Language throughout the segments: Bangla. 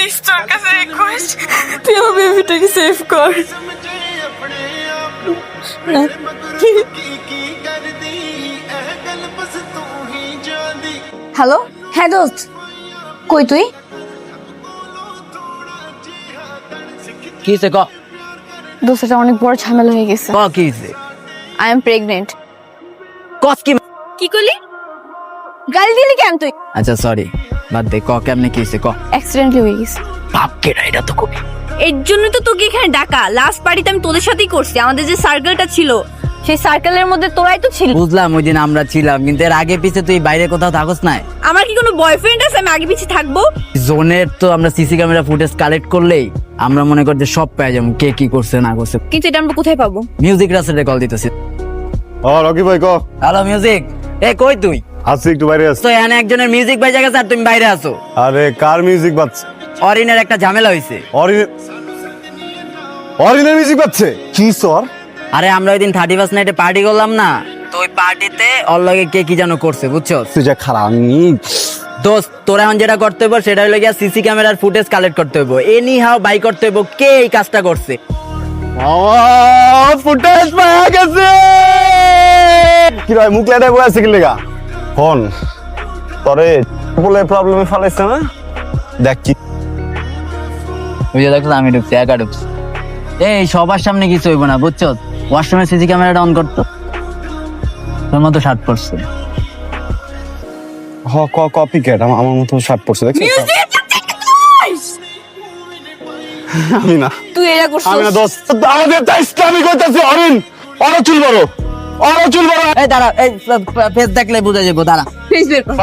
প্লিজ তোর কাছে রিকোয়েস্ট, তুই আমার বেবিটাকে সেভ কর। হ্যালো, হ্যাঁ দোস্ত, কই তুই? কি হইছে ক? দোস্ত, এটা অনেক বড় ঝামেলা হয়ে গেছে। ক কি হইছে? I am pregnant. কস কি? কি করলি? গালি দিলি কেন তুই? আচ্ছা সরি, বাদ দে। ক কেমনে কি হইছে ক? অ্যাক্সিডেন্টলি হয়ে গেছে। বাপ কেডা এটা তো কবি। এর জন্য তো তোকে এখানে ডাকা। লাস্ট পার্টিতে আমি তোদের সাথেই করছি। আমাদের যে সার্কেলটা ছিল, সেই সার্কেলের মধ্যে তোরাই তো ছিল। বুঝলাম ওই দিন আমরা ছিলাম, কিন্তু এর আগে পিছে তুই বাইরে কোথাও থাকস না। আমার কি কোনো বয়ফ্রেন্ড আছে আমি আগে পিছিয়ে থাকবো? জোনের তো আমরা সিসি ক্যামেরা ফুটেজ কালেক্ট করলেই আমরা মনে করি যে সব পেয়ে যাবো, কে কি করছে না করছে। কিন্তু এটা আমরা কোথায় পাবো? মিউজিক রাসেলে কল দিতেছি। রকি ভাই ক। হ্যালো মিউজিক, এ কই তুই? আছি একটু বাইরে আছি। তো এখানে একজনের মিউজিক বাজে গেছে আর তুমি বাইরে আছো। আরে কার মিউজিক বাজছে? অরিনের একটা ঝামেলা হইছে। অরিজিনাল মিউজিক বাজছে? কি সর? আরে আমরা ওই দিন 31st নাইটে পার্টি করলাম না, তো ওই পার্টিতে ওর লগে কে কি যেন করছে বুঝছো? তুই যা খারাপ। আমি দোস্ত তোরা এখন যেটা করতে হইব সেটা হলো গিয়া সিসি ক্যামেরার ফুটেজ কালেক্ট করতে হইব, এনি হাও বাই করতে হইব কে এই কাজটা করছে। ফুটেজ পাওয়া গেছে। কি ভাই মুখ লেটে বসে আছে কি লেগা? ফোন পরে বলে প্রবলেমে ফেলাইছে না? দেখ কি ওই যে দেখছো আমি ঢুকছি, একা ঢুকছি। এই সবার সামনে কিছু হইব না বুঝছো? ওয়াশরুমে সিসি ক্যামেরাটা অন করতো, তোর মতো শার্ট পরছে। কপি ক্যাট আমার মতো শার্ট পরছে দেখছিস? আমি না, তুই এটা করছিস? আমি না দোস্ত, আমাদের তো ইসলামিক হইতাছে। অরিন অর চুল বড়, অর চুল বড়। এই দাঁড়া, এই ফেস দেখলে বুঝা যাবো, দাঁড়া।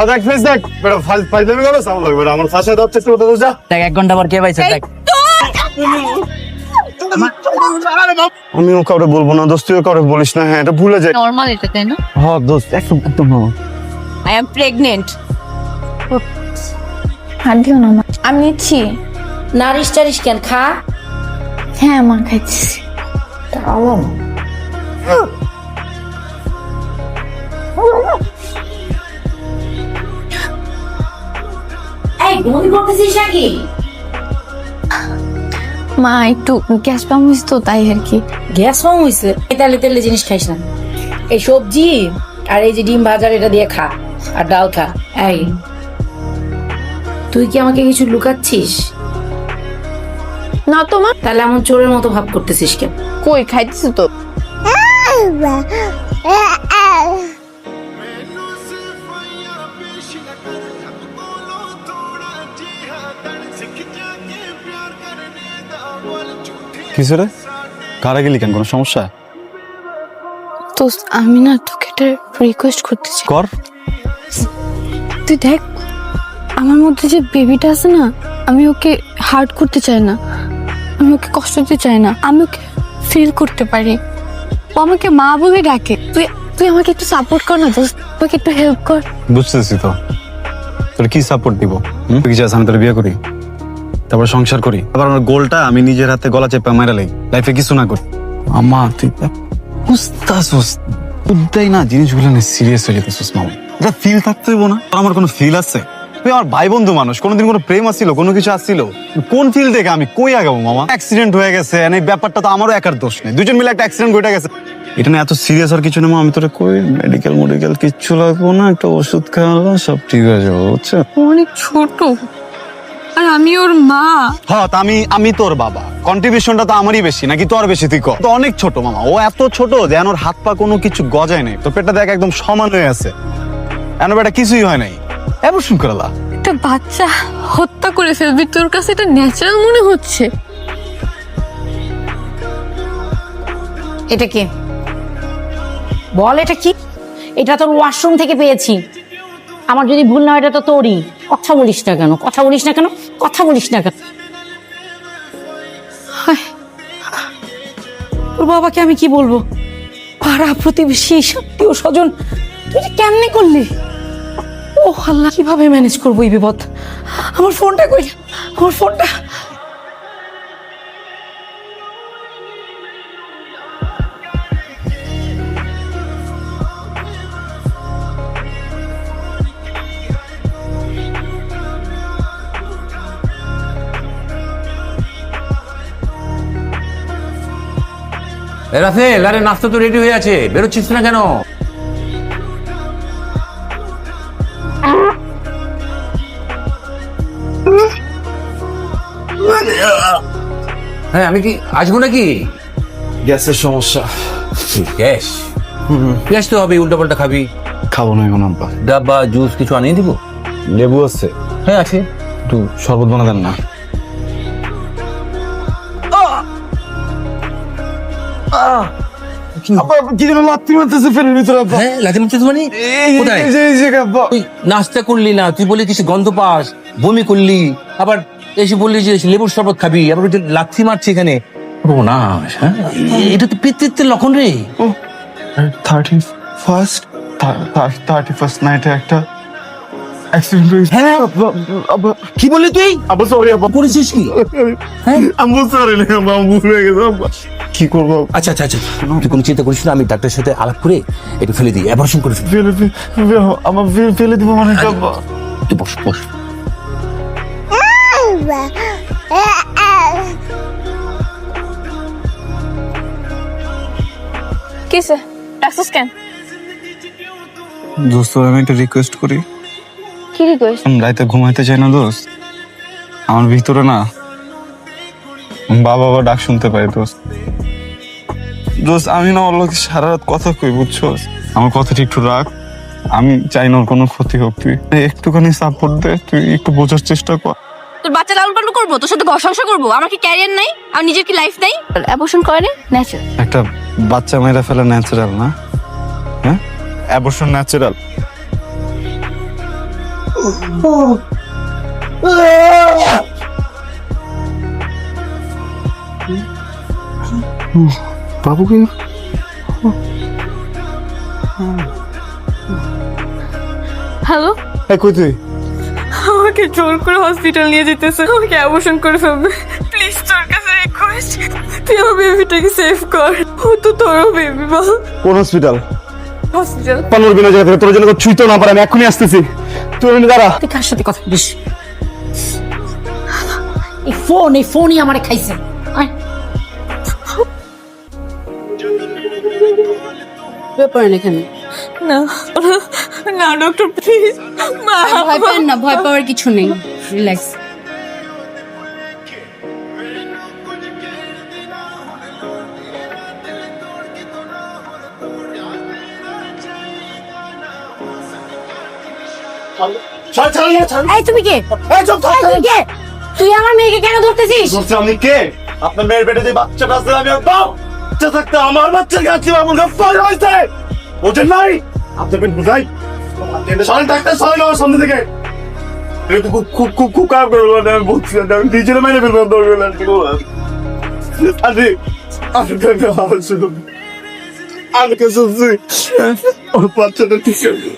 দেখ ফেস দেখ বেটা, ফাইজলামি করো সাউন্ড লাগবে না। আমার ফাঁসে দাচ্ছে একটু ওটা যা। দেখ 1 ঘন্টা পর কে পাইছে দেখ। আমিও কাউরে বলবো না দোস্ত, তুইও কাউরে বলিস না। হ্যাঁ এটা ভুলে যাই। নরমাল এটা, তাই না? হ্যাঁ দোস্ত একদম একদম normal। I am pregnant. হাত দিও না মা, আমি নিচ্ছি। নারিশ টারিশ কেন? খা। হ্যাঁ মা, খাইছি। এই বমি করতেছিস নাকি? মা একটু গ্যাস পাম হয়েছে তো তাই আর কি। গ্যাস ফর্ম হয়েছে? তেলে তেলে জিনিস খাইস না। এই সবজি আর এই যে ডিম ভাজার এটা দিয়ে খা, আর ডাল খা। এই তুই কি আমাকে কিছু লুকাচ্ছিস? না তো মা। তাহলে এমন চোরের মতো ভাব করতেছিস কেন? কই খাইতেছি তো। কিছু রে কারা গেলি কেন? কোনো সমস্যা? তো আমি না তোকে একটা রিকোয়েস্ট করতেছি। কর। তুই দেখ আমার মধ্যে যে বেবিটা আছে না, আমি ওকে হার্ট করতে চাই না, আমি ওকে কষ্ট দিতে চাই না, আমি ওকে ফিল করতে পারি। ও আমাকে মা বলে ডাকে। তুই তুই আমাকে একটু সাপোর্ট কর না দোস্ত, আমাকে একটু হেল্প কর। বুঝতেছি তো, তোর কি সাপোর্ট দিব? তুই কি চাস আমি তোর বিয়ে করি, তারপর সংসার করি, আবার আমার গোলটা আমি নিজের হাতে গলা চেপে মাইরা লাই, লাইফে কিছু না করি? আমা তুই বুঝতাছিস বুঝতেই না জিনিসগুলো নিয়ে সিরিয়াস হয়ে যেতেছিস মামা। এটা ফিল থাকতে হইব না? তোর আমার কোনো ফিল আছে? তুই আমার ভাই বন্ধু মানুষ, কোনোদিন কোনো প্রেম আসছিল, কোনো কিছু আসছিল? কোন ফিল থেকে আমি কই আগাবো মামা? অ্যাক্সিডেন্ট হয়ে গেছে, এই ব্যাপারটা তো আমারও একার দোষ নেই, দুজন মিলে একটা অ্যাক্সিডেন্ট ঘটে গেছে। এটা না এত সিরিয়াস আর কিছু না মা। আমি তোরে কই মেডিকেল কিচ্ছু লাগবো না, একটা ওষুধ খাওয়ালো সব ঠিক হয়ে যাবো, বুঝছো? অনেক ছোট আর আমি ওর মা। হ্যাঁ তা আমি তোর বাবা, কন্ট্রিবিউশনটা তো আমারই বেশি নাকি তোর বেশি? তুই তো অনেক ছোট মামা, ও এত ছোট যে ওর হাত পা কোনো কিছু গজায় নাই, তোর পেটটা দেখ একদম সমান হয়ে আছে, এন বেটা কিছুই হয় নাই। এবার শুন করালা একটা বাচ্চা হত্যা করে ফেলবি, তোর কাছে এটা ন্যাচারাল মনে হচ্ছে? এটা কি বল, এটা কি? এটা তোর ওয়াশরুম থেকে পেয়েছি। আমার যদি ভুল না হয় এটা তো তোরই। কথা বলিস না কেন? কথা বলিস না কেন? কথা বলিস না কেন? তোর বাবাকে আমি কি বলবো? পাড়া প্রতিবেশী আত্মীয় স্বজন, তুই এটা কেমনে করলি? ও আল্লাহ, কিভাবে ম্যানেজ করবো এই বিপদ? আমার ফোনটা কই? আমার ফোনটা রাফেল, আরে নাস্তা তো রেডি হয়ে আছে, বেরোচ্ছিস না কেন? হ্যাঁ, আমি কি আসবো নাকি? গ্যাসের সমস্যা। গ্যাস? গ্যাস তো হবে, উল্টা পাল্টা খাবি। খাবো না এখন আব্বা। ডাব্বা জুস কিছু আনিয়ে দিব? লেবু আছে? হ্যাঁ আছে। একটু শরবত বানা দেন না। আব্বা কি যেন লাত্তি মারতেছে ফেলে ভিতরে আব্বা। হ্যাঁ, লাথি মারছিস মানে? কোথায়? এই যে আব্বা। তুই নাস্তা করলি না, তুই বলি কিছু গন্ধ পাস, বমি করলি, আবার এসে বললি যে লেবুর শরবত খাবি, আবার ওই যে লাথি মারছি এখানে। না, হ্যাঁ, এটা তো পিতৃত্বের লক্ষণ রে। 31st নাইটে একটা অ্যাক্সিডেন্ট হয়েছে। হ্যাঁ, আব্বা কি বললি তুই? আব্বা সরি আব্বা। করেছিস কি? হ্যাঁ, আম্মু সরি না আব্বা, ভুল হয়ে গেছে আব্বা। কি করবো? আচ্ছা আচ্ছা আচ্ছা, তুই কোনো চিন্তা করিস না, আমি ডাক্তারের সাথে আলাপ করে একটু ফেলে দিই, অ্যাবর্শন করে ফেলি। আমার ফেলে দিব মানে কি আব্বা? তুই বস বস। কিসে ডাকছিস কেন? দোস্ত আমি একটা রিকোয়েস্ট করি। কি রিকোয়েস্ট? আমি রাতে ঘুমাইতে চাই না দোস্ত। আমার ভিতরে না বাবা ডাক শুনতে পাই দোস্ত। দোস্ত আমি না ওর লোকে সারা রাত কথা কই, বুঝছো? আমার কথাটা একটু রাখ। আমি চাই না ওর কোনো ক্ষতি হোক। তুই একটুখানি সাপোর্ট দে, তুই একটু বোঝার চেষ্টা কর। তোর বাচ্চা লালন পালন করবো, তোর সাথে ঘর সংসার করবো? আমার কি ক্যারিয়ার নাই? আমার নিজের কি লাইফ নাই? অ্যাবর্শন করে ন্যাচারাল। একটা বাচ্চা মেয়েরা ফেলা ন্যাচারাল না? হ্যাঁ, অ্যাবর্শন ন্যাচারাল। বাবুকে হ্যালো, কই তুই? আমাকে জোর করে হসপিটাল নিয়ে যেতেছে, আমাকে অ্যাবর্শন করে ফেলবে। প্লিজ তোর কাছে রিকোয়েস্ট, তুই আমার বেবিটাকে সেভ কর। ও তো তোরও বেবি। বল কোন হসপিটাল? হসপিটাল। পানোর বিনা জায়গা থেকে তোর জন্য ছুঁইতে না পারে, আমি এখনই আসতেছি। তুই এমনি দাঁড়া। তুই কার সাথে কথা বলিস? এই ফোনই আমারে খাইছে। আয়। ব্যাপার এখানে না না ডক্টর প্লিজ, মা ভয় পেন না, ভয় পাওয়ার কিছু নেই, রিল্যাক্স। এই তুমি কে? তুই কে? তুই আমার মেয়েকে কেন ধরতেছিস? আমি কে? আপনার মেয়ের পেটে যে বাচ্চাটা আছে, আমি বাপ বাচ্চা থাকতে আমার বাচ্চার কাছে আমার ফায়ার হয়েছে। ওজন নাই আপনার পেট বুঝাই। সরেন ডাক্তার, সরেন আমার সামনে থেকে। এটা খুব খুব খুব খুব খারাপ করে বললাম, আমি বলছি না, আমি নিজের মেরে ফেললাম দরকার না। আমি কে শুনছি ওর বাচ্চাটা ঠিক আছে।